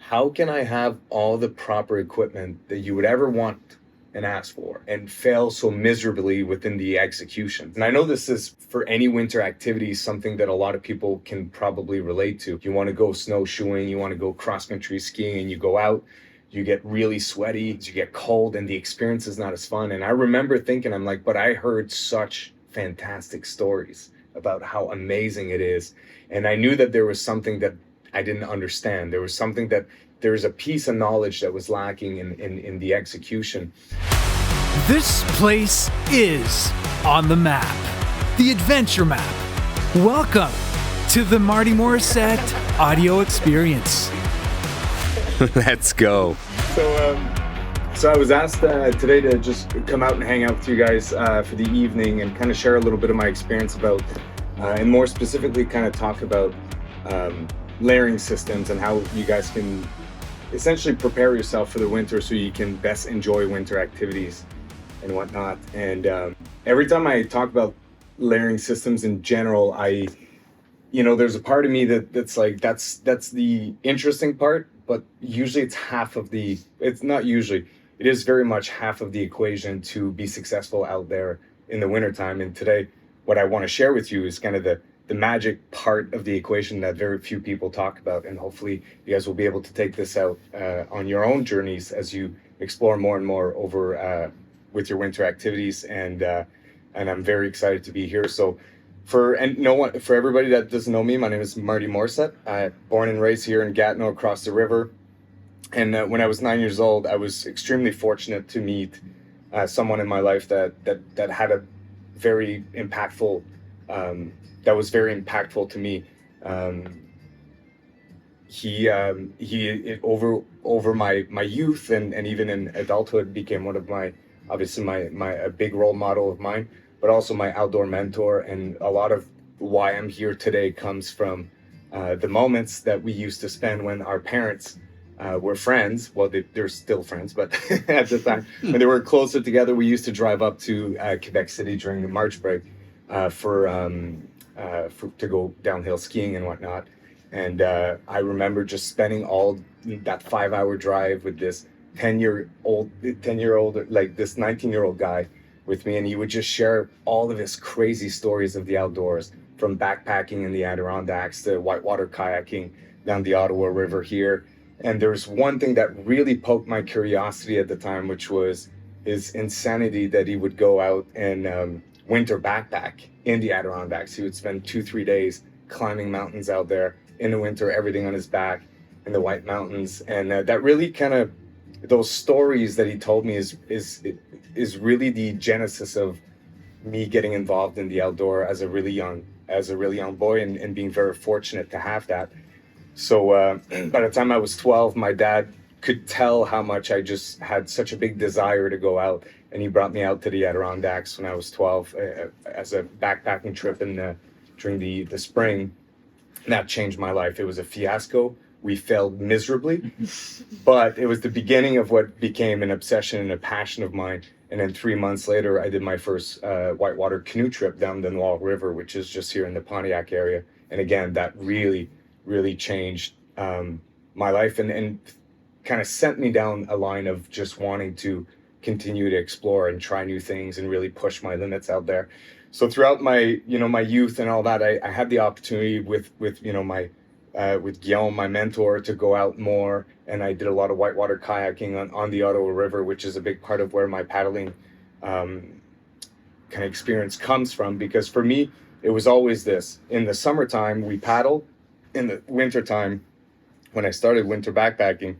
how can I have all the proper equipment that you would ever want and ask for and fail so miserably within the execution? And I know this is for any winter activity, something that a lot of people can probably relate to. You want to go snowshoeing, you want to go cross-country skiing, and you go out, you get really sweaty, you get cold, and the experience is not as fun. And I remember thinking, I'm like, but I heard such fantastic stories about how amazing it is. And I knew that there was something that I didn't understand. There was something that there was a piece of knowledge that was lacking in the execution. This place is on the map, the adventure map. Welcome to the Marty Morissette audio experience. Let's go. So I was asked today to just come out and hang out with you guys for the evening and kind of share a little bit of my experience about, and more specifically kind of talk about layering systems and how you guys can essentially prepare yourself for the winter so you can best enjoy winter activities and whatnot. And every time I talk about layering systems in general, there's a part of me that's like, that's the interesting part, but usually it is very much half of the equation to be successful out there in the wintertime. And today, what I want to share with you is kind of the magic part of the equation that very few people talk about. And hopefully you guys will be able to take this out on your own journeys as you explore more and more over with your winter activities. And I'm very excited to be here. So for everybody that doesn't know me, my name is Marty Morissette. Born and raised here in Gatineau across the river. And when I was 9 years old, I was extremely fortunate to meet someone in my life that had a very impactful, that was very impactful to me. He over my youth and even in adulthood became one of my a big role model of mine, but also my outdoor mentor. And a lot of why I'm here today comes from the moments that we used to spend when our parents were friends. Well, they're still friends, but at the time when they were closer together, we used to drive up to Quebec City during the March break to go downhill skiing and whatnot. And I remember just spending all that 5-hour drive with this 10-year-old, like this 19-year-old guy with me. And he would just share all of his crazy stories of the outdoors, from backpacking in the Adirondacks to whitewater kayaking down the Ottawa River here. And there's one thing that really poked my curiosity at the time, which was his insanity that he would go out and winter backpack in the Adirondacks. He would spend 2-3 days climbing mountains out there in the winter, everything on his back in the White Mountains. And that really kind of, those stories that he told me is really the genesis of me getting involved in the outdoor as a really young boy and being very fortunate to have that. So by the time I was 12, my dad could tell how much I just had such a big desire to go out. And he brought me out to the Adirondacks when I was 12 as a backpacking trip during the spring. And that changed my life. It was a fiasco. We failed miserably, but it was the beginning of what became an obsession and a passion of mine. And then 3 months later, I did my first whitewater canoe trip down the Noir River, which is just here in the Pontiac area. And again, that really changed my life and kind of sent me down a line of just wanting to continue to explore and try new things and really push my limits out there. So throughout my youth and all that, I had the opportunity with Guillaume, my mentor, to go out more. And I did a lot of whitewater kayaking on the Ottawa River, which is a big part of where my paddling kind of experience comes from. Because for me, it was always this: in the summertime, we paddle. In the wintertime, when I started winter backpacking,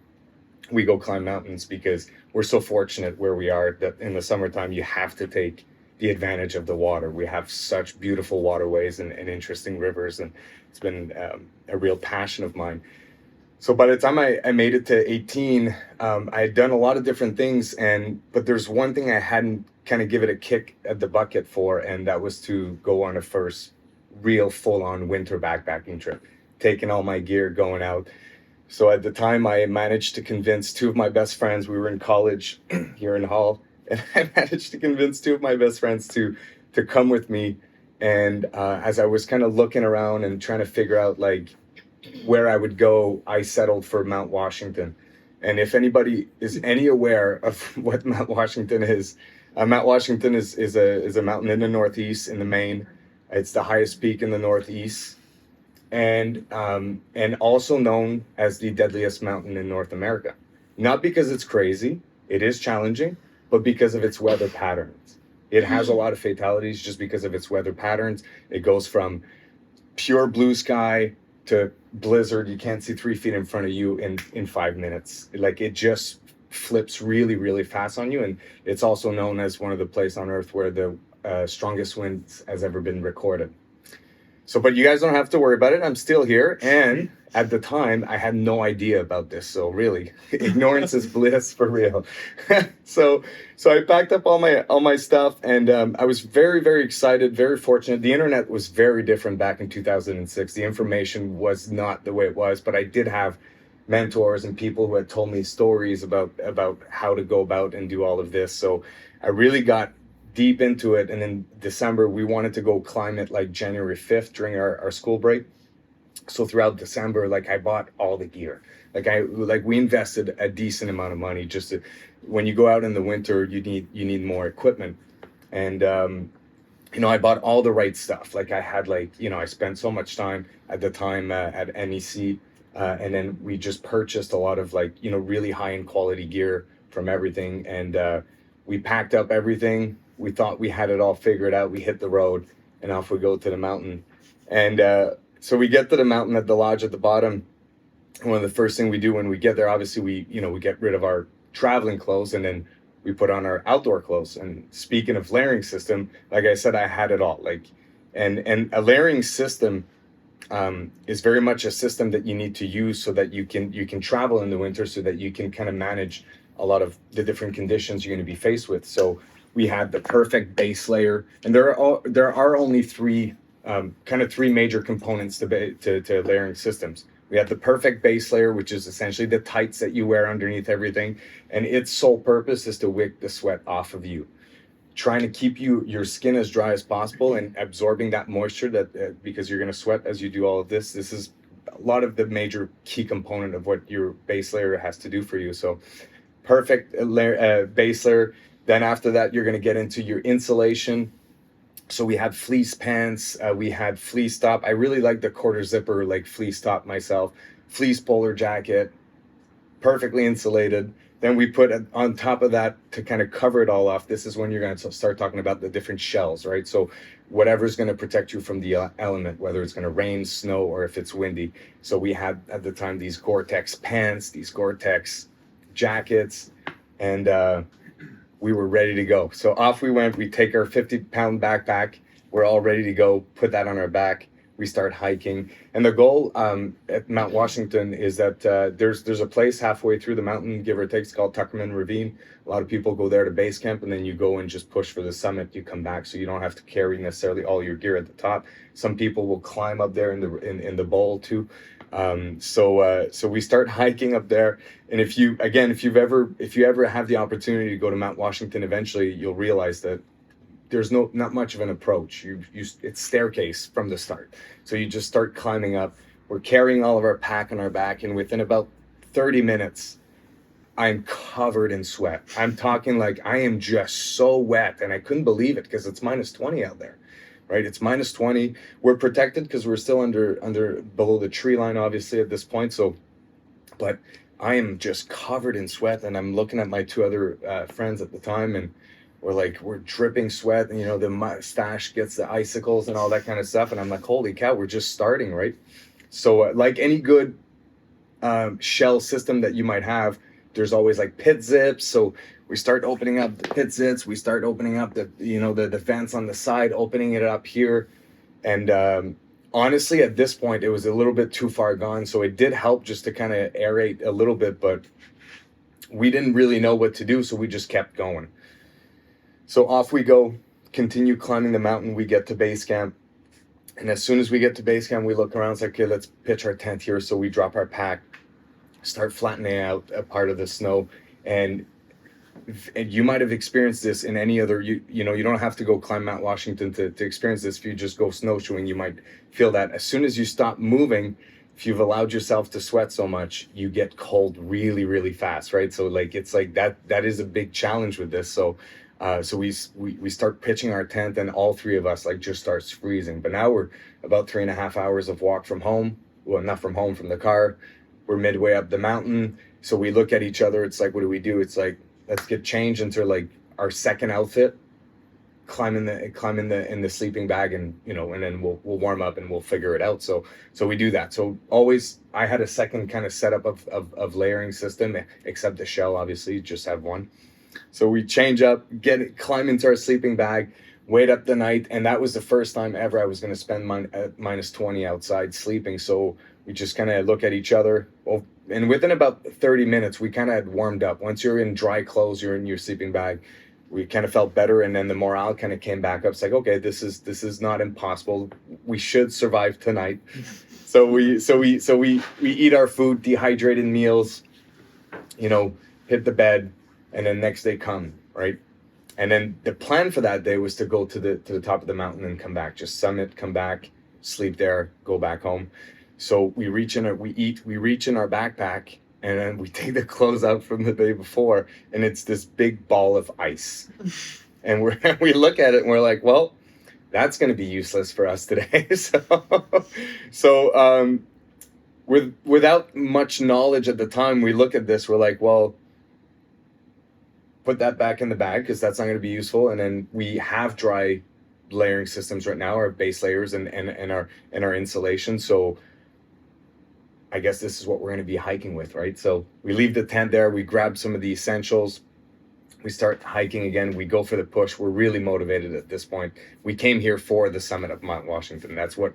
we go climb mountains, because we're so fortunate where we are that in the summertime, you have to take the advantage of the water. We have such beautiful waterways and interesting rivers, and it's been a real passion of mine. So by the time I made it to 18, I had done a lot of different things, but there's one thing I hadn't kind of given it a kick at the bucket for, and that was to go on a first real full-on winter backpacking trip, taking all my gear, going out. So at the time, I managed to convince two of my best friends. We were in college here in Hull, and I managed to convince two of my best friends to come with me. And as I was kind of looking around and trying to figure out, like, where I would go, I settled for Mount Washington. And if anybody is any aware of what Mount Washington is, Mount Washington is a mountain in the Northeast in the Maine. It's the highest peak in the Northeast, and also known as the deadliest mountain in North America. Not because it's crazy, it is challenging, but because of its weather patterns. It has a lot of fatalities just because of its weather patterns. It goes from pure blue sky to blizzard. You can't see 3 feet in front of you in 5 minutes. Like, it just flips really, really fast on you. And it's also known as one of the places on Earth where the strongest winds has ever been recorded. So, but you guys don't have to worry about it. I'm still here. And at the time, I had no idea about this. So really, ignorance is bliss for real. So I packed up all my stuff, and I was very, very excited, very fortunate. The internet was very different back in 2006. The information was not the way it was, but I did have mentors and people who had told me stories about how to go about and do all of this. So I really got deep into it. And in December, we wanted to go climb it like January 5th during our school break. So throughout December, like, I bought all the gear. We invested a decent amount of money just to, when you go out in the winter, you need more equipment. And, I bought all the right stuff. Like, I had I spent so much time at the time at NEC. And then we just purchased a lot of really high end quality gear from everything. And we packed up everything. We thought we had it all figured out. We hit the road and off we go to the mountain. And so we get to the mountain at the lodge at the bottom. One of the first things we do when we get there, obviously we get rid of our traveling clothes and then we put on our outdoor clothes. And speaking of layering system, like I said, I had it all. And a layering system is very much a system that you need to use so that you can travel in the winter, so that you can kind of manage a lot of the different conditions you're going to be faced with. So we had the perfect base layer, and there are only three major components to layering systems. We have the perfect base layer, which is essentially the tights that you wear underneath everything, and its sole purpose is to wick the sweat off of you, trying to keep your skin as dry as possible and absorbing that moisture that because you're going to sweat as you do all of this. This is a lot of the major key component of what your base layer has to do for you. So perfect base layer. Then after that, you're going to get into your insulation. So we had fleece pants, we had fleece top. I really like the quarter zipper, fleece top myself. Fleece polar jacket, perfectly insulated. Then we put on top of that, to kind of cover it all off, this is when you're going to start talking about the different shells, right? So whatever's going to protect you from the element, whether it's going to rain, snow, or if it's windy. So we had at the time these Gore-Tex pants, these Gore-Tex jackets, and we were ready to go. So off we went. We take our 50-pound backpack. We're all ready to go. Put that on our back. We start hiking. And the goal at Mount Washington is that there's a place halfway through the mountain, give or take. It's called Tuckerman Ravine. A lot of people go there to base camp, and then you go and just push for the summit. You come back, so you don't have to carry necessarily all your gear at the top. Some people will climb up there in the bowl too. So we start hiking up there, and if you ever have the opportunity to go to Mount Washington, eventually you'll realize that there's not much of an approach. It's staircase from the start. So you just start climbing up. We're carrying all of our pack on our back, and within about 30 minutes, I'm covered in sweat. I'm talking like I am just so wet, and I couldn't believe it because it's minus 20 out there. Right, it's minus 20. We're protected because we're still below the tree line, obviously, at this point. So, but I am just covered in sweat, and I'm looking at my two other friends at the time, and we're dripping sweat, and the mustache gets the icicles and all that kind of stuff, and I'm like, holy cow, we're just starting, right? So, like any good shell system that you might have, there's always pit zips. So we start opening up the pit zips. We start opening up the vents on the side, opening it up here. And honestly, at this point, it was a little bit too far gone. So it did help just to kind of aerate a little bit, but we didn't really know what to do. So we just kept going. So off we go, continue climbing the mountain. We get to base camp. And as soon as we get to base camp, we look around. It's like, okay, let's pitch our tent here. So we drop our pack, start flattening out a part of the snow. And you might have experienced this in any other, you don't have to go climb Mount Washington to experience this. If you just go snowshoeing, you might feel that as soon as you stop moving, if you've allowed yourself to sweat so much, you get cold really, really fast, right? So like it's like that is a big challenge with this. So we start pitching our tent, and all three of us like just starts freezing. But now we're about 3.5 hours of walk from home. Well, not from home, from the car. We're midway up the mountain. So we look at each other. It's like, what do we do? It's like, let's get changed into like our second outfit, climb in the sleeping bag, and and then we'll warm up and we'll figure it out. So we do that. So always I had a second kind of setup of layering system, except the shell, obviously you just have one. So we change up, climb into our sleeping bag, wait up the night, and that was the first time ever I was going to spend at minus 20 outside sleeping. So we just kind of look at each other. Well, and within about 30 minutes, we kind of had warmed up. Once you're in dry clothes, you're in your sleeping bag, we kind of felt better, and then the morale kind of came back up. It's like, okay, this is not impossible. We should survive tonight. So we eat our food, dehydrated meals, hit the bed, and then next day come, right? And then the plan for that day was to go to the top of the mountain and come back, just summit, come back, sleep there, go back home. So we reach in our backpack, and then we take the clothes out from the day before, and it's this big ball of ice. And we look at it and we're like, well, that's going to be useless for us today. So without much knowledge at the time, we look at this, we're like, well, put that back in the bag because that's not going to be useful. And then we have dry layering systems right now, our base layers and our insulation. So I guess this is what we're going to be hiking with, right? So we leave the tent there, we grab some of the essentials, we start hiking again, we go for the push. We're really motivated at this point. We came here for the summit of Mount Washington. That's what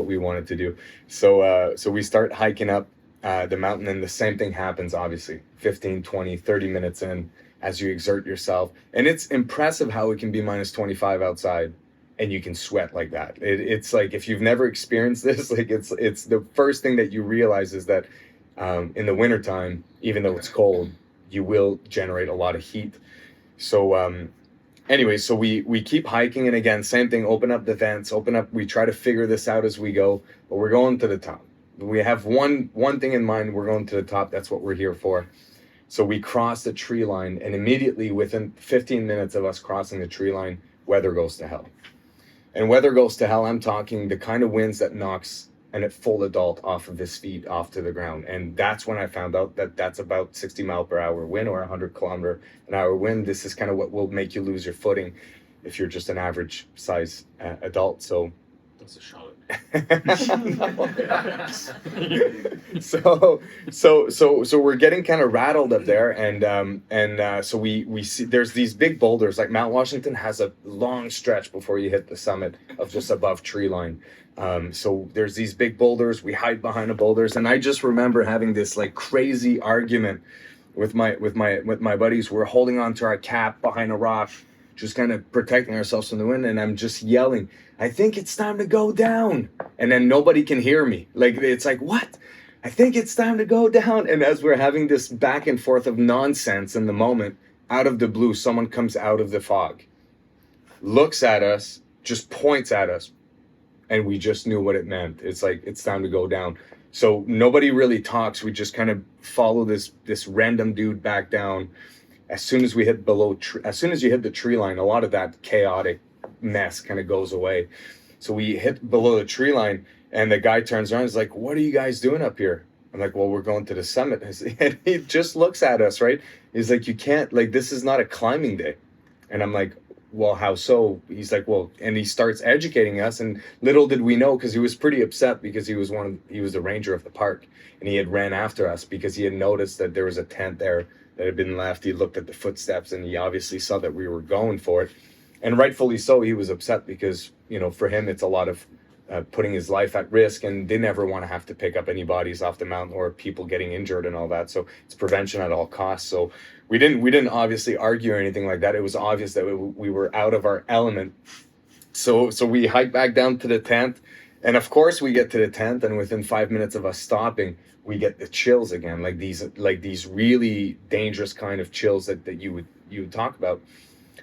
we wanted to do. So we start hiking up the mountain, and the same thing happens, obviously, 15, 20, 30 minutes in, as you exert yourself. And it's impressive how it can be minus 25 outside and you can sweat like that. It's like, if you've never experienced this, like it's the first thing that you realize is that in the wintertime, even though it's cold, you will generate a lot of heat. So anyway, so we keep hiking, and again, same thing, open up the vents, we try to figure this out as we go, but we're going to the top. We have one thing in mind, we're going to the top, that's what we're here for. So we cross the tree line, and immediately within 15 minutes of us crossing the tree line, weather goes to hell. And weather goes to hell, I'm talking the kind of winds that knocks a full adult off of his feet off to the ground. And that's when I found out that that's about 60 mile per hour wind or 100 kilometer an hour wind. This is kind of what will make you lose your footing if you're just an average size adult. So that's a shot. So we're getting kind of rattled up there, and so we see there's these big boulders. Like Mount Washington has a long stretch before you hit the summit of just above tree line. So there's these big boulders. We hide behind the boulders, and I just remember having this like crazy argument with my buddies. We're holding on to our cap behind a rock, just kind of protecting ourselves from the wind, and I'm just yelling, I think it's time to go down. And then nobody can hear me. Like, it's like, what? I think it's time to go down. And as we're having this back and forth of nonsense in the moment, out of the blue, someone comes out of the fog, looks at us, just points at us, and we just knew what it meant. It's like, it's time to go down. So nobody really talks. We just kind of follow this random dude back down. As soon as we hit as soon as you hit the tree line, a lot of that chaotic mess kind of goes away. So we hit below the tree line, and the guy turns around and is like, what are you guys doing up here? I'm like, well, we're going to the summit. And he just looks at us, right? He's like, you can't, like, this is not a climbing day. And I'm like, well, how so? He's like, well, and he starts educating us, and little did we know, because he was pretty upset because he was the ranger of the park, and he had ran after us because he had noticed that there was a tent there that had been left. He looked at the footsteps, and he obviously saw that we were going for it. And rightfully so, he was upset because, for him, it's a lot of putting his life at risk, and they never want to have to pick up any bodies off the mountain or people getting injured and all that. So it's prevention at all costs. So we didn't obviously argue or anything like that. It was obvious that we were out of our element. So we hike back down to the tent, and of course we get to the tent, and within 5 minutes of us stopping, we get the chills again, like these really dangerous kind of chills that you would talk about.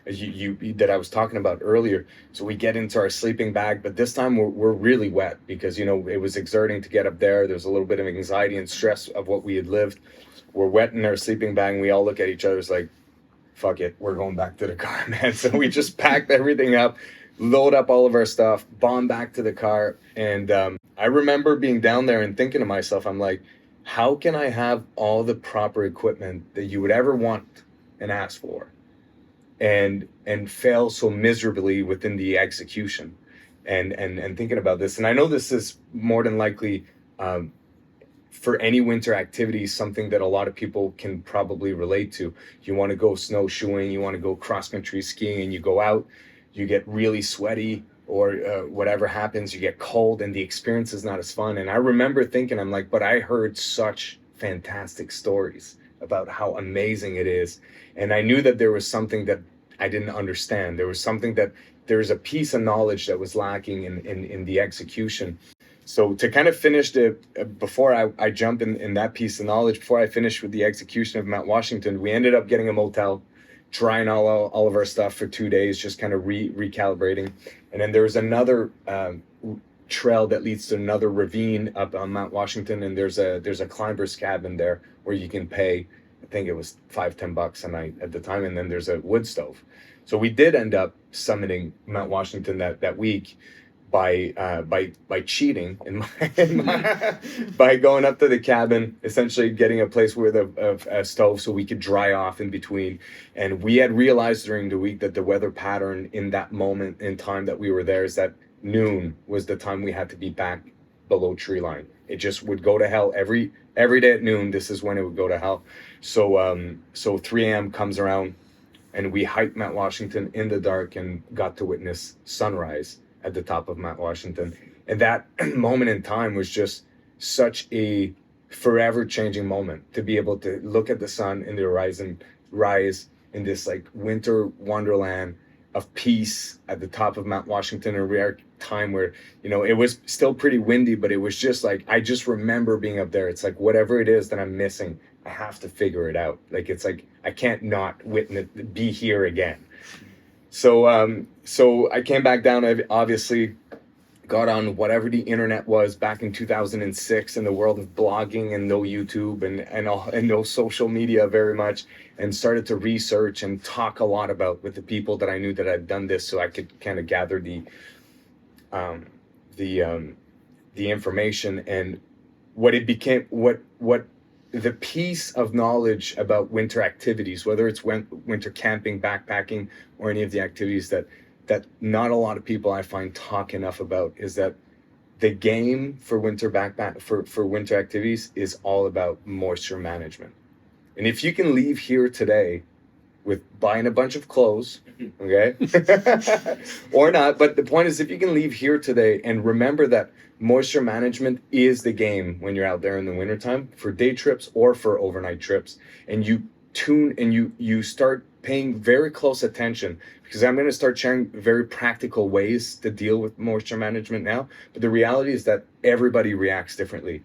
that I was talking about earlier. So we get into our sleeping bag, but this time we're really wet because, you know, it was exerting to get up there. There's a little bit of anxiety and stress of what we had lived. We're wet in our sleeping bag, and we all look at each other. It's like, fuck it, we're going back to the car, man. So we just packed everything up, load up all of our stuff, bomb back to the car. And I remember being down there and thinking to myself, I'm like, how can I have all the proper equipment that you would ever want and ask for, and fail so miserably within the execution? And thinking about this, and I know this is more than likely for any winter activity, something that a lot of people can probably relate to. You want to go snowshoeing, you want to go cross-country skiing, and you go out, you get really sweaty, or whatever happens, you get cold, and the experience is not as fun. And I remember thinking, I'm like, but I heard such fantastic stories about how amazing it is. And I knew that there was something that I didn't understand. There was a piece of knowledge that was lacking in the execution. So to kind of finish before I jump in that piece of knowledge, before I finish with the execution of Mount Washington, we ended up getting a motel, trying all of our stuff for 2 days, just kind of recalibrating. And then there was another trail that leads to another ravine up on Mount Washington, and there's a climber's cabin there where you can pay, I think it was $5-10 a night at the time, and then there's a wood stove. So we did end up summiting Mount Washington that week by cheating by going up to the cabin, essentially getting a place with a stove so we could dry off in between. And we had realized during the week that the weather pattern in that moment in time that we were there is that noon was the time we had to be back below tree line. It just would go to hell every day at noon. This is when it would go to hell. So 3 a.m. comes around, and we hiked Mount Washington in the dark and got to witness sunrise at the top of Mount Washington. And that moment in time was just such a forever changing moment, to be able to look at the sun in the horizon rise in this like winter wonderland of peace at the top of Mount Washington, a rare time where, you know, it was still pretty windy, but it was just like, I just remember being up there. It's like, whatever it is that I'm missing, I have to figure it out. Like, it's like, I can't not be here again. So I came back down, I obviously got on whatever the internet was back in 2006 in the world of blogging and no YouTube and no social media very much, and started to research and talk a lot about with the people that I knew that had done this, so I could kind of gather the information. And what it became, what the piece of knowledge about winter activities, whether it's winter camping, backpacking, or any of the activities that not a lot of people I find talk enough about, is that the game for winter for winter activities is all about moisture management. And if you can leave here today with buying a bunch of clothes, okay, or not, but the point is, if you can leave here today and remember that moisture management is the game when you're out there in the wintertime for day trips or for overnight trips, and you tune and you start paying very close attention, because I'm going to start sharing very practical ways to deal with moisture management now. But the reality is that everybody reacts differently.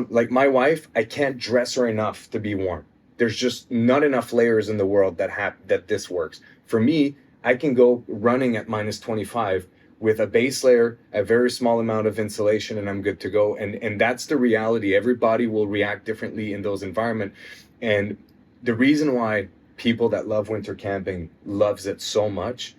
Like my wife, I can't dress her enough to be warm. There's just not enough layers in the world that this works. For me, I can go running at minus 25 with a base layer, a very small amount of insulation, and I'm good to go. And that's the reality. Everybody will react differently in those environments. And the reason why people that love winter camping loves it so much,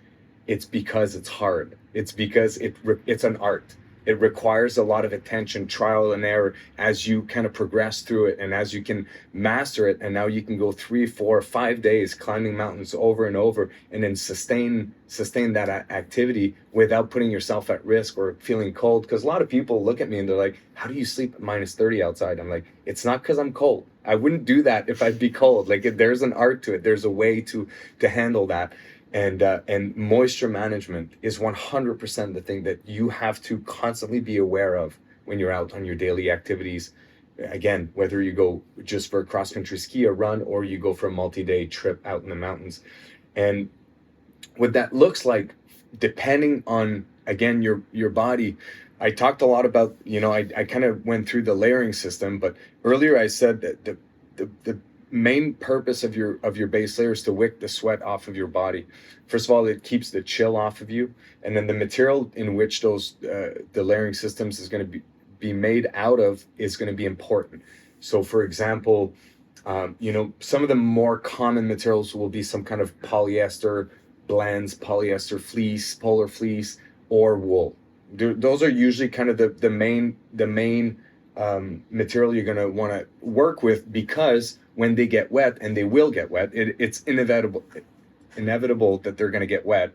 it's because it's hard. It's because it's an art. It requires a lot of attention, trial and error as you kind of progress through it, and as you can master it. And now you can go 3, 4, 5 days climbing mountains over and over, and then sustain that activity without putting yourself at risk or feeling cold. Because a lot of people look at me and they're like, how do you sleep at minus 30 outside? I'm like, it's not because I'm cold. I wouldn't do that if I'd be cold. Like, there's an art to it. There's a way to handle that. And moisture management is 100% the thing that you have to constantly be aware of when you're out on your daily activities. Again, whether you go just for a cross-country ski or run, or you go for a multi-day trip out in the mountains. And what that looks like, depending on, again, your body. I talked a lot about, I kind of went through the layering system, but earlier I said that the main purpose of your base layer is to wick the sweat off of your body. First of all, it keeps the chill off of you, and then the material in which those the layering systems is going to be made out of is going to be important. So, for example, some of the more common materials will be some kind of polyester blends, polyester fleece, polar fleece, or wool. Those are usually kind of the main material you're going to want to work with, because when they get wet, and they will get wet, it's inevitable that they're going to get wet.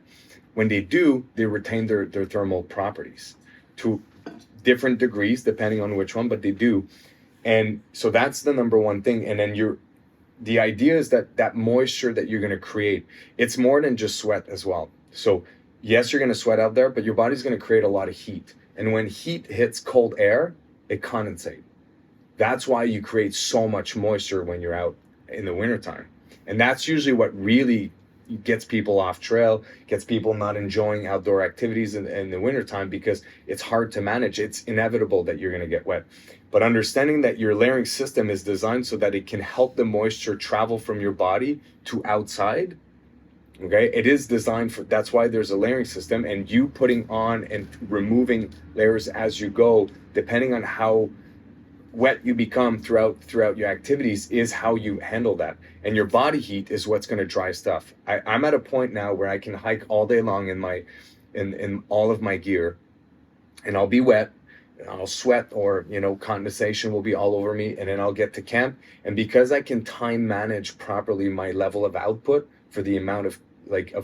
When they do, they retain their thermal properties to different degrees depending on which one, but they do. And so that's the number one thing. And then the idea is that moisture that you're going to create, it's more than just sweat as well. So yes, you're going to sweat out there, but your body's going to create a lot of heat. And when heat hits cold air, it condensates. That's why you create so much moisture when you're out in the wintertime. And that's usually what really gets people off trail, gets people not enjoying outdoor activities in the wintertime, because it's hard to manage. It's inevitable that you're going to get wet. But understanding that your layering system is designed so that it can help the moisture travel from your body to outside. Okay, it is designed for, that's why there's a layering system, and you putting on and removing layers as you go, depending on how wet you become throughout your activities, is how you handle that. And your body heat is what's going to dry stuff. I'm at a point now where I can hike all day long in all of my gear, and I'll be wet, I'll sweat, or condensation will be all over me, and then I'll get to camp. And because I can time manage properly my level of output for the amount of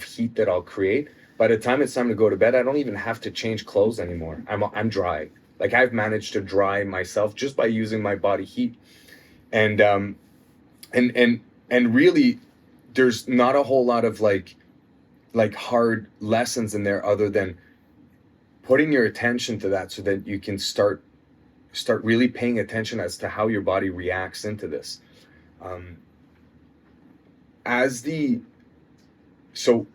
heat that I'll create, by the time it's time to go to bed, I don't even have to change clothes anymore. I'm dry. Like, I've managed to dry myself just by using my body heat. And really, there's not a whole lot of like hard lessons in there, other than putting your attention to that, so that you can start really paying attention as to how your body reacts into this. So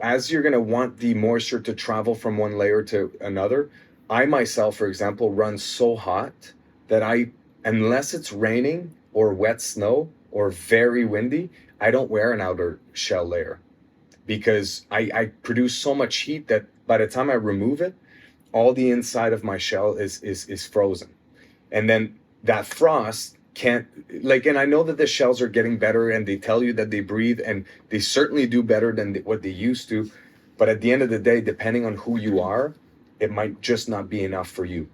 as you're going to want the moisture to travel from one layer to another, I myself, for example, run so hot that unless it's raining or wet snow or very windy, I don't wear an outer shell layer, because I produce so much heat that by the time I remove it, all the inside of my shell is frozen. And then that frost can't, and I know that the shells are getting better, and they tell you that they breathe, and they certainly do better than what they used to. But at the end of the day, depending on who you are, it might just not be enough for you.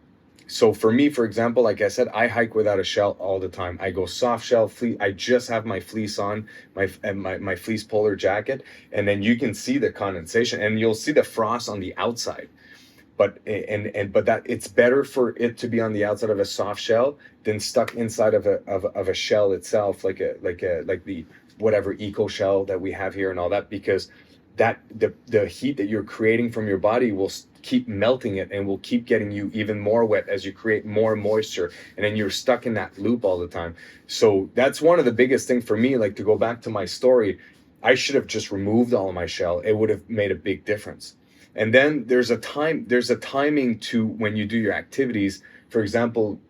So for me, for example, like I said, I hike without a shell all the time. I go soft shell, fleece. I just have my fleece on, my fleece polar jacket, and then you can see the condensation, and you'll see the frost on the outside. But that it's better for it to be on the outside of a soft shell than stuck inside of a shell itself, like the whatever eco shell that we have here and all that, because that the heat that you're creating from your body will keep melting it, and will keep getting you even more wet as you create more moisture, and then you're stuck in that loop all the time. So that's one of the biggest things for me. Like, to go back to my story, I should have just removed all of my shell. It would have made a big difference. And then there's a timing to when you do your activities. For example,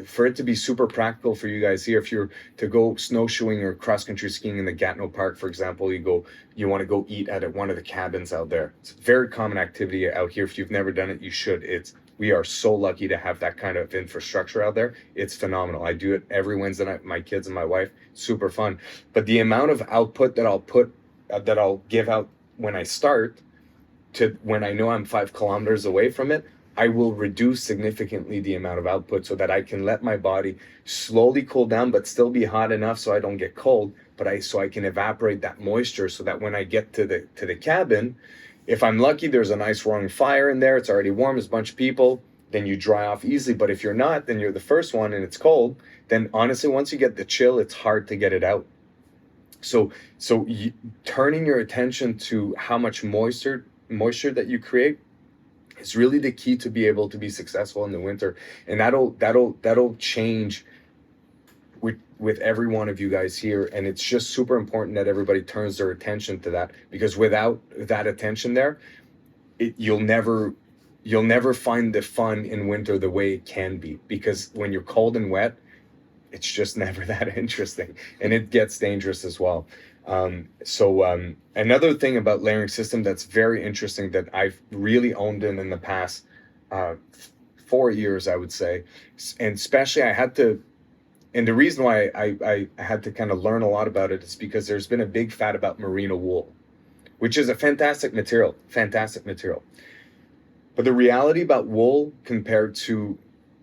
for it to be super practical for you guys here, if you're to go snowshoeing or cross-country skiing in the Gatineau Park, for example, you want to go eat at one of the cabins out there. It's a very common activity out here. If you've never done it, you should. We are so lucky to have that kind of infrastructure out there. It's phenomenal. I do it every Wednesday night with my kids and my wife. Super fun. But the amount of output that I'll give out when I start to when I know I'm 5 kilometers away from it, I will reduce significantly the amount of output, so that I can let my body slowly cool down, but still be hot enough so I don't get cold, so I can evaporate that moisture, so that when I get to the cabin, if I'm lucky, there's a nice roaring fire in there, it's already warm, there's a bunch of people, then you dry off easily. But if you're not, then you're the first one and it's cold, then honestly, once you get the chill, it's hard to get it out. So turning your attention to how much moisture that you create is really the key to be able to be successful in the winter. And that'll change with every one of you guys here. And it's just super important that everybody turns their attention to that, because without that attention there, you'll never find the fun in winter the way it can be. Because when you're cold and wet, it's just never that interesting, and it gets dangerous as well. Another thing about layering system that's very interesting that I've really owned in the past 4 years, I would say, and especially I had to. And the reason why I had to kind of learn a lot about it is because there's been a big fad about merino wool, which is a fantastic material, fantastic material. But the reality about wool compared to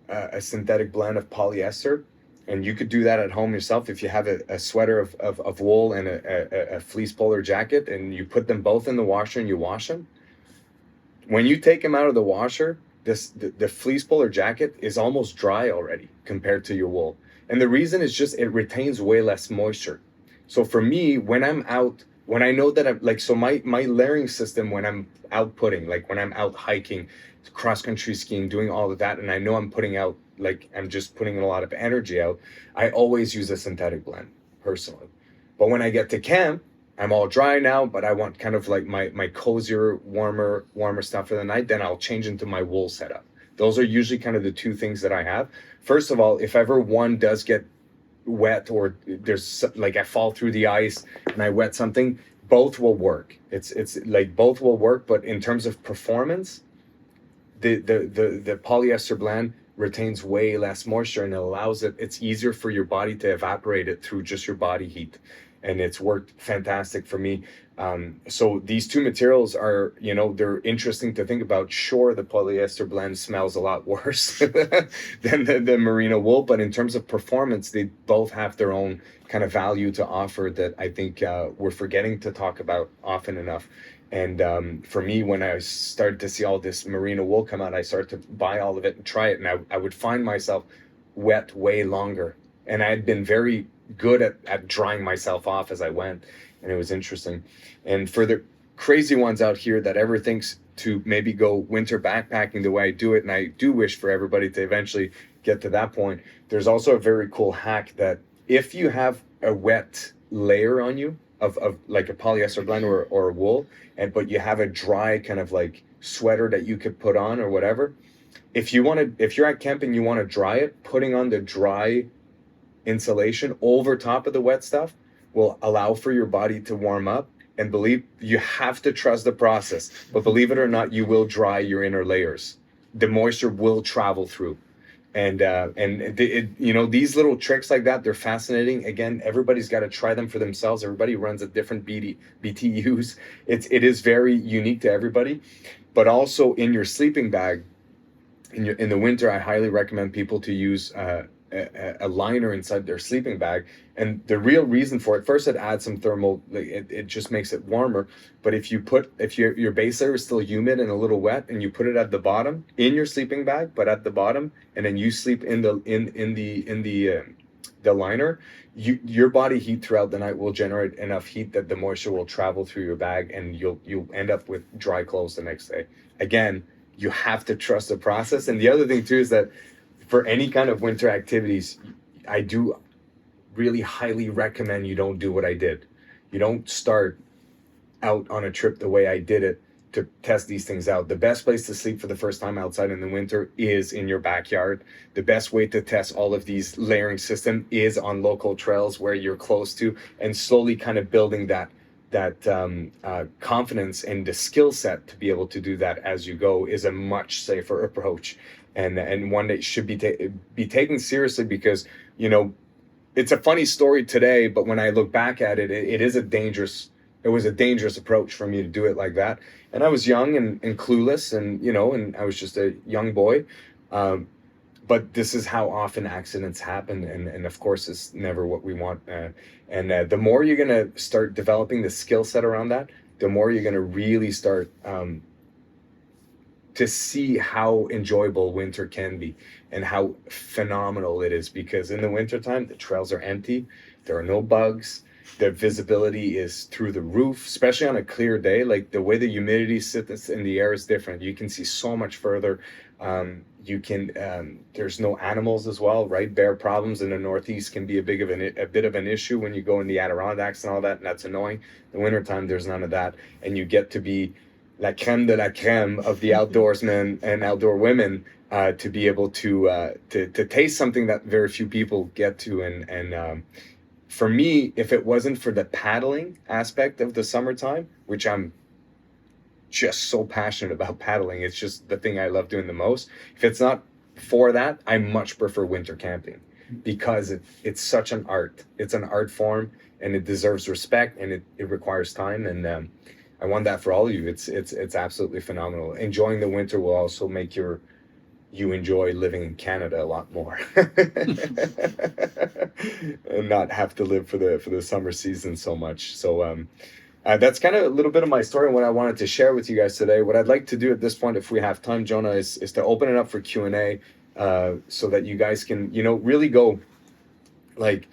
a synthetic blend of polyester, and you could do that at home yourself if you have a sweater of wool and a fleece polar jacket, and you put them both in the washer and you wash them. When you take them out of the washer, the fleece polar jacket is almost dry already compared to your wool. And the reason is just it retains way less moisture. So for me, when I'm out, when I know that I'm like, so my layering system, when I'm outputting, like when I'm out hiking, cross country skiing, doing all of that, and I know I'm putting out, like I'm just putting a lot of energy out, I always use a synthetic blend personally. But when I get to camp, I'm all dry now, but I want kind of like my cozier, warmer stuff for the night, then I'll change into my wool setup. Those are usually kind of the two things that I have. First of all, if ever one does get wet or there's like I fall through the ice and I wet something, both will work. It's like both will work, but in terms of performance, the polyester blend retains way less moisture and it allows it's easier for your body to evaporate it through just your body heat. And it's worked fantastic for me. So these two materials are, they're interesting to think about. Sure, the polyester blend smells a lot worse than the merino wool, but in terms of performance, they both have their own kind of value to offer that I think we're forgetting to talk about often enough. And for me, when I started to see all this merino wool come out, I started to buy all of it and try it. And I would find myself wet way longer. And I had been very good at drying myself off as I went, and it was interesting. And for the crazy ones out here that ever thinks to maybe go winter backpacking the way I do it, and I do wish for everybody to eventually get to that point, there's also a very cool hack that if you have a wet layer on you of like a polyester blend or a wool, but you have a dry kind of like sweater that you could put on or whatever, if you're at camp and you want to dry it, putting on the dry insulation over top of the wet stuff will allow for your body to warm up. And you have to trust the process, but believe it or not, you will dry your inner layers. The moisture will travel through. And these little tricks like that, they're fascinating. Again, everybody's got to try them for themselves. Everybody runs at different BTUs. It is very unique to everybody. But also in your sleeping bag, in the winter, I highly recommend people to use a liner inside their sleeping bag. And the real reason for it, first, it adds some thermal, it just makes it warmer. But if your base layer is still humid and a little wet, and you put it at the bottom in your sleeping bag, but at the bottom, and then you sleep in the liner, your body heat throughout the night will generate enough heat that the moisture will travel through your bag, and you'll end up with dry clothes the next day. Again, you have to trust the process. And the other thing too is that for any kind of winter activities, I do really highly recommend you don't do what I did. You don't start out on a trip the way I did it to test these things out. The best place to sleep for the first time outside in the winter is in your backyard. The best way to test all of these layering system is on local trails where you're close to, and slowly kind of building that confidence and the skill set to be able to do that as you go is a much safer approach, and one that should be taken seriously, because it's a funny story today, but when I look back at it, it was a dangerous approach for me to do it like that. And I was young and clueless, and I was just a young boy. But this is how often accidents happen, and of course, it's never what we want. And the more you're gonna start developing the skill set around that, the more you're gonna really start to see how enjoyable winter can be and how phenomenal it is. Because in the wintertime, the trails are empty, there are no bugs, the visibility is through the roof, especially on a clear day. Like the way the humidity sits in the air is different. You can see so much further. There's no animals as well, right? Bear problems in the Northeast can be a bit of an issue when you go in the Adirondacks and all that, and that's annoying. In the wintertime, there's none of that, and you get to be la creme de la creme of the outdoorsmen and outdoor women to be able to taste something that very few people get to. And for me, if it wasn't for the paddling aspect of the summertime, which I'm just so passionate about paddling, it's just the thing I love doing the most. If it's not for that, I much prefer winter camping because it's such an art. It's an art form and it deserves respect and it requires time. And I want that for all of you. It's absolutely phenomenal. Enjoying the winter will also make you enjoy living in Canada a lot more and not have to live for the summer season so much. So that's kind of a little bit of my story and what I wanted to share with you guys today. What I'd like to do at this point, if we have time, Jonah, is to open it up for Q&A so that you guys can, really go like,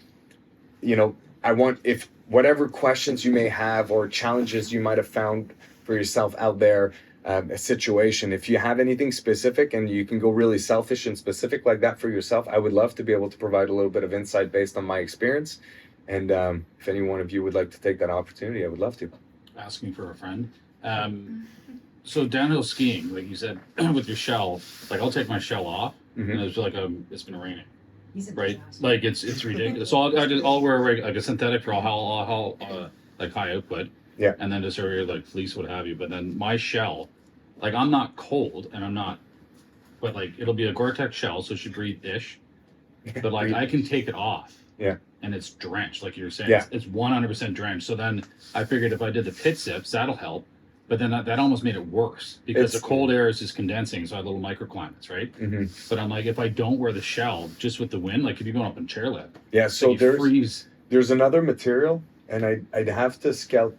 I want, if whatever questions you may have or challenges you might have found for yourself out there, a situation, if you have anything specific and you can go really selfish and specific like that for yourself, I would love to be able to provide a little bit of insight based on my experience. And if any one of you would like to take that opportunity, I would love to. Asking for a friend. So downhill skiing, like you said, with your shell, like I'll take my shell off, and it's like it's been raining, right? Like it's ridiculous. So I'll wear like a synthetic for all like high output, yeah, and then just wear like fleece, what have you. But then my shell, like I'm not cold, and I'm not, but like it'll be a Gore-Tex shell, so she breathe ish, but like I can take it off. Yeah. And it's drenched, like you were saying. Yeah. It's 100% drenched. So then I figured if I did the pit sips, that'll help. But then that almost made it worse because the cold air is just condensing. So I have little microclimates, right? Mm-hmm. But I'm like, if I don't wear the shell, just with the wind, like if you're going up in chairlift, yeah. So like there's another material, and I'd have to scout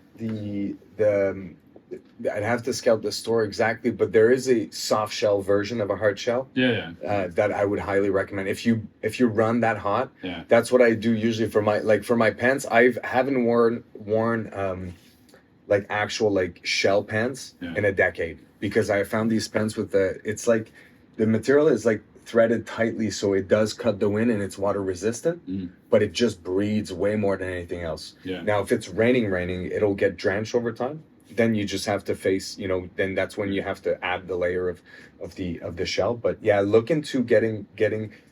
I'd have to scout the store exactly, but there is a soft shell version of a hard shell. Yeah. That I would highly recommend. If you run that hot, Yeah. that's what I do usually for my pants. I haven't worn like actual like shell pants in a decade because I found these pants with it's like the material is like threaded tightly so it does cut the wind and it's water resistant, but it just breathes way more than anything else. Yeah. Now if it's raining, it'll get drenched over time. Then you just have to face, then that's when you have to add the layer of the shell. But yeah, look into getting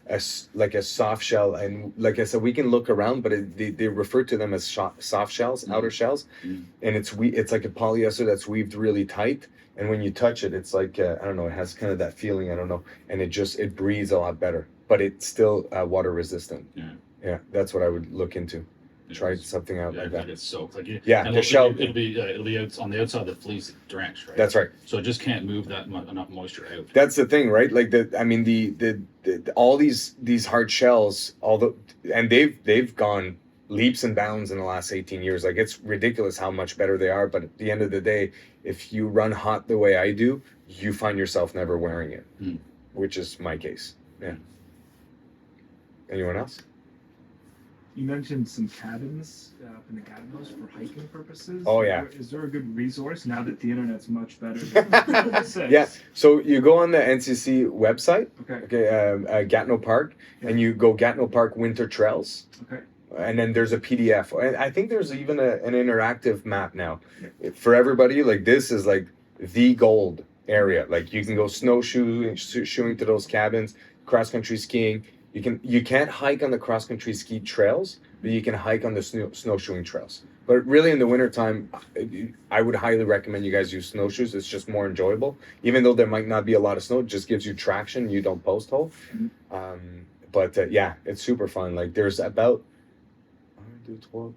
a soft shell. And like I said, we can look around, but they refer to them as soft shells, outer shells. And it's like a polyester that's weaved really tight. And when you touch it, it's like, I don't know, it has kind of that feeling, I don't know. And it breathes a lot better, but it's still water resistant. Yeah, that's what I would look into. Try something out like that. It's soaked. Like and the shell. It'll be out on the outside of the fleece, drenched, right? That's right. So it just can't move enough moisture out. That's the thing, right? Like all these hard shells, and they've gone leaps and bounds in the last 18 years. Like it's ridiculous how much better they are. But at the end of the day, if you run hot the way I do, you find yourself never wearing it, which is my case. Yeah. Anyone else? You mentioned some cabins up in the Gatineaus for hiking purposes. Oh, yeah. Is there a good resource now that the internet's much better than Yeah. So you go on the NCC website, Okay. Gatineau Park, and you go Gatineau Park Winter Trails. Okay. And then there's a PDF. And I think there's even an interactive map now for everybody. Like this is like the gold area. Like you can go snowshoeing to those cabins, cross country skiing. You can't hike on the cross country ski trails, but you can hike on the snowshoeing trails. But really in the wintertime, I would highly recommend you guys use snowshoes. It's just more enjoyable. Even though there might not be a lot of snow, it just gives you traction. You don't post hole. But yeah, it's super fun. Like there's about 12.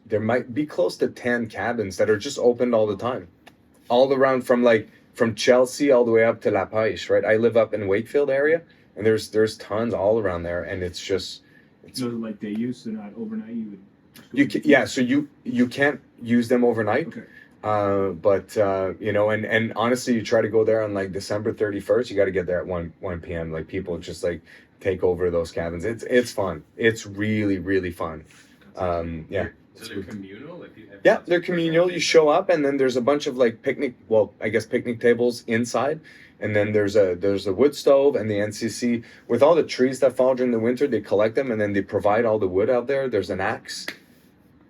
There might be close to 10 cabins that are just opened all the time. All around from Chelsea all the way up to La Pêche, right? I live up in Wakefield area, and there's tons all around there, and it's so like day use, they're not overnight. So you can't use them overnight. Okay. But and honestly, you try to go there on like December 31st, you got to get there at 1 p.m. Like people just like take over those cabins. It's fun. It's really, really fun. Yeah. So they're communal? Yeah, they're communal. You show up and then there's a bunch of like picnic tables inside. And then there's a wood stove and the NCC with all the trees that fall during the winter, they collect them and then they provide all the wood out there. There's an axe.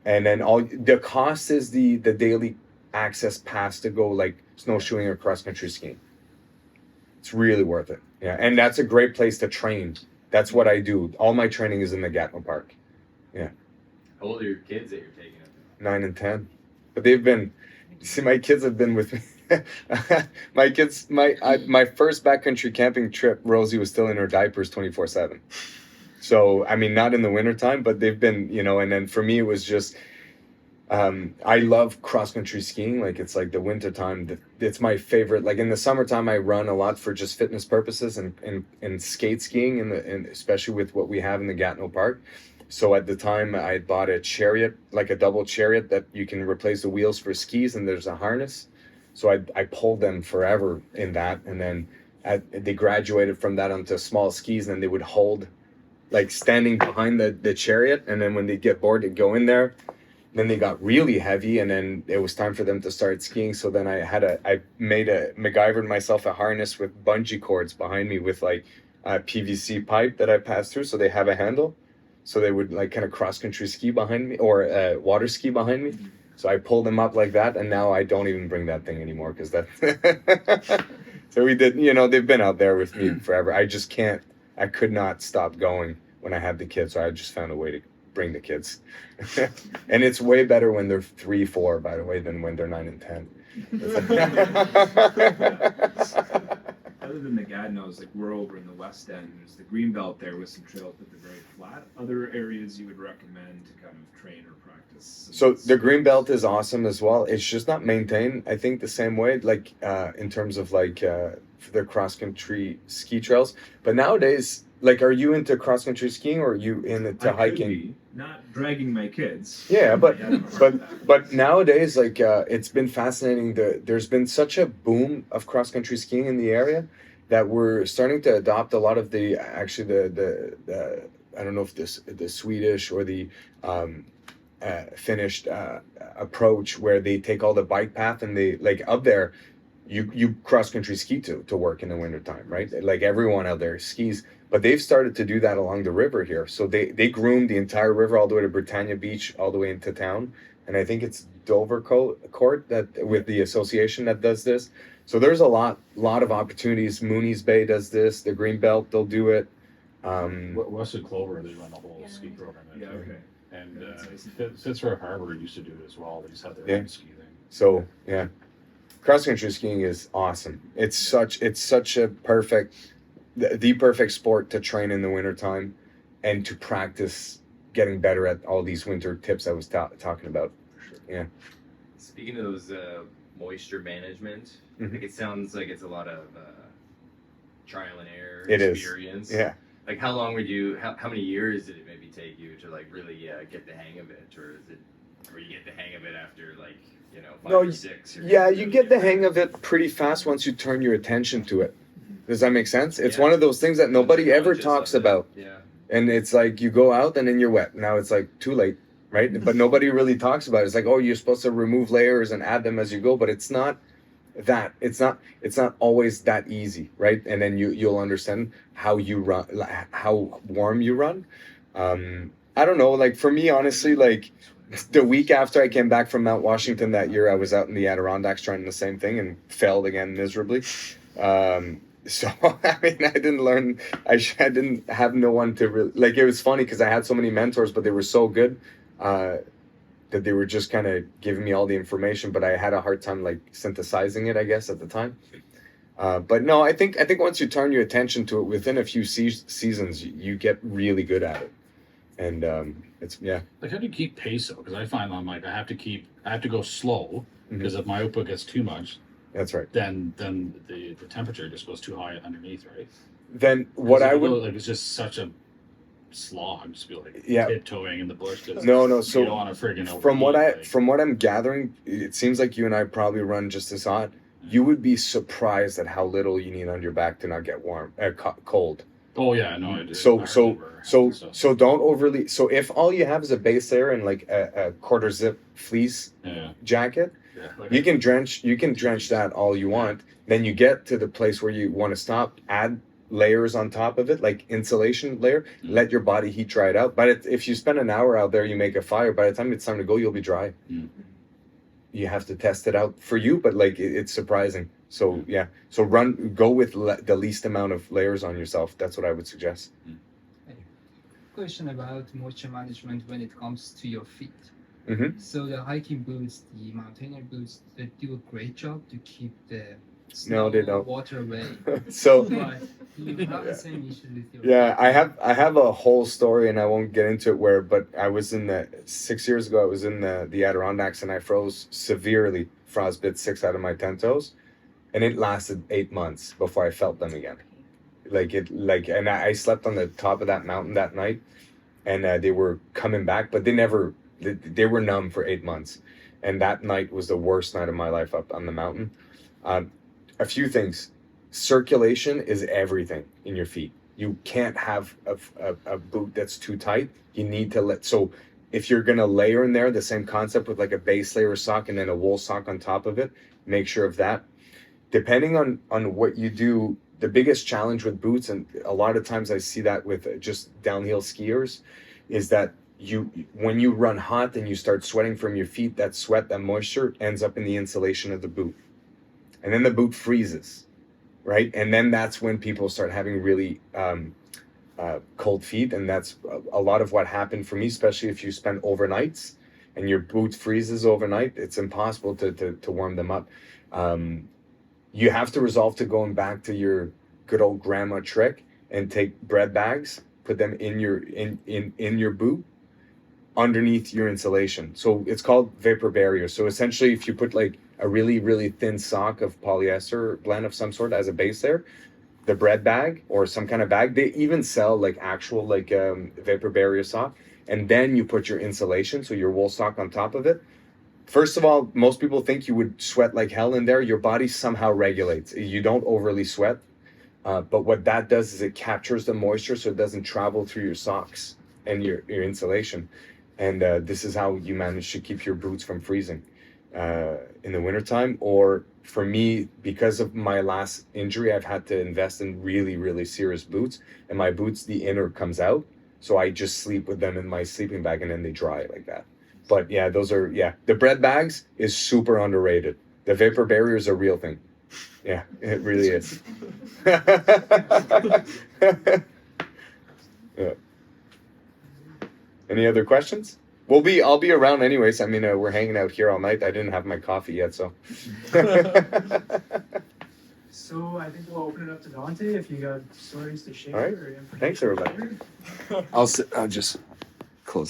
And then all the cost is the daily access pass to go like snowshoeing or cross country skiing. It's really worth it. Yeah, and that's a great place to train. That's what I do. All my training is in the Gatineau Park. How old are your kids that you're taking up? 9 and 10, but they've been. See, my kids have been with me. My first backcountry camping trip, Rosie was still in her diapers 24/7. So I mean, not in the wintertime, but they've been, and then for me it was just I love cross country skiing. Like it's like the wintertime, it's my favorite. Like in the summertime I run a lot for just fitness purposes and skate skiing and especially with what we have in the Gatineau Park. So at the time I bought a chariot, like a double chariot that you can replace the wheels for skis and there's a harness. So I pulled them forever in that, and then they graduated from that onto small skis, and they would hold, like standing behind the chariot, and then when they get bored, they'd go in there. Then they got really heavy, and then it was time for them to start skiing. So then I MacGyvered myself a harness with bungee cords behind me with like a PVC pipe that I passed through, so they have a handle, so they would like kind of cross country ski behind me or water ski behind me. So I pulled them up like that, and now I don't even bring that thing anymore because that. So we did, they've been out there with me forever. I just can't. I could not stop going when I had the kids, so I just found a way to bring the kids. And it's way better when they're 3, 4, by the way, than when they're 9 and 10. Other than the Gatineaus, like we're over in the West End, there's the Greenbelt there with some trails, but they're very flat. Other areas you would recommend to kind of train or practice? So the Greenbelt is awesome as well. It's just not maintained, I think, the same way, like in terms of like for the cross country ski trails. But nowadays, like, are you into cross country skiing or are you into hiking? Not dragging my kids. Yeah, but nowadays, like, it's been fascinating. There's been such a boom of cross country skiing in the area that we're starting to adopt a lot of the I don't know if the Swedish or the Finnish approach, where they take all the bike path and they like up there. You cross country ski to work in the wintertime, right? Like everyone out there skis. But they've started to do that along the river here. So they groomed the entire river all the way to Britannia Beach, all the way into town. And I think it's Dover Court that with the association that does this. So there's a lot of opportunities. Mooney's Bay does this. The Greenbelt, they'll do it. Western Clover, they run a whole ski program. Yeah, okay. And Fitzroy Harbor used to do it as well. They just had their own ski thing. So yeah, cross country skiing is awesome. It's such a perfect. The perfect sport to train in the wintertime and to practice getting better at all these winter tips I was talking about. For sure. Yeah. Speaking of those moisture management, like it sounds like it's a lot of trial and error experience. Yeah. Like how long would you, how many years did it maybe take you to like really get the hang of it? Or you get the hang of it after like, 5 or 6? Yeah, you get the hang of it pretty fast once you turn your attention to it. Does that make sense? It's one of those things that nobody ever talks about. Yeah. And it's like you go out and then you're wet. Now it's like too late, right? But nobody really talks about it. It's like, oh, you're supposed to remove layers and add them as you go, but it's not that. It's not always that easy, right? And then you'll understand how you run, how warm you run. I don't know. Like for me, honestly, like the week after I came back from Mount Washington that year, I was out in the Adirondacks trying the same thing and failed again miserably. So, I mean, I didn't learn, I didn't have no one to really, like, it was funny because I had so many mentors, but they were so good that they were just kind of giving me all the information, but I had a hard time, like, synthesizing it, I guess, at the time. But no, I think once you turn your attention to it, within a few seasons, you get really good at it. And yeah. Like, how do you keep pace, though? Because I find I'm like, I have to go slow, because if my output gets too much, that's right. Then the temperature just goes too high underneath, right? Then what I would like, it's just such a slog, just be like tiptoeing in the bush. No. So you don't want to friggin' from what I'm gathering, it seems like you and I probably run just as hot. You would be surprised at how little you need on your back to not get cold. Oh yeah, no, I do. So don't overly. So if all you have is a base layer and like a quarter zip fleece jacket. Yeah, like you can drench that all you want. Then you get to the place where you want to stop, add layers on top of it, like insulation layer, let your body heat dry it out. But if you spend an hour out there, you make a fire, by the time it's time to go, you'll be dry. You have to test it out for you, but like it's surprising. So yeah, so go with the least amount of layers on yourself. That's what I would suggest. Question about moisture management when it comes to your feet. Mm-hmm. So the hiking boots, the mountaineer boots, they do a great job to keep the No, they don't. water away. So But you have the same issue with your yeah, feet. I have a whole story, and I won't get into it. But I was in 6 years ago. I was in the Adirondacks, and I froze severely, frostbit 6 out of my 10 toes, and it lasted 8 months before I felt them again. And I slept on the top of that mountain that night, and they were coming back, but they were numb for 8 months, and that night was the worst night of my life up on the mountain. A few things. Circulation is everything in your feet. You can't have a boot that's too tight. You need to so if you're gonna layer in there, the same concept with like a base layer sock and then a wool sock on top of it, make sure of that. Depending on what you do, the biggest challenge with boots, and a lot of times I see that with just downhill skiers, is that when you run hot and you start sweating from your feet, that sweat, that moisture ends up in the insulation of the boot. And then the boot freezes, right? And then that's when people start having really cold feet. And that's a lot of what happened for me, especially if you spend overnights and your boot freezes overnight. It's impossible to warm them up. You have to resolve to going back to your good old grandma trick and take bread bags, put them in your boot underneath your insulation. So it's called vapor barrier. So essentially, if you put like a really, really thin sock of polyester blend of some sort as a base there, the bread bag or some kind of bag, they even sell like actual vapor barrier sock. And then you put your insulation, so your wool sock on top of it. First of all, most people think you would sweat like hell in there. Your body somehow regulates. You don't overly sweat. But what that does is it captures the moisture so it doesn't travel through your socks and your insulation. And this is how you manage to keep your boots from freezing in the wintertime. Or for me, because of my last injury, I've had to invest in really, really serious boots. And my boots, the inner comes out. So I just sleep with them in my sleeping bag and then they dry like that. But yeah, the bread bags is super underrated. The vapor barrier is a real thing. Yeah, it really is. Yeah. Any other questions? I'll be around anyways. I mean, we're hanging out here all night. I didn't have my coffee yet, so. So I think we'll open it up to Dante if you got stories to share. All right. Or information Thanks, to everybody. share. I'll just close it.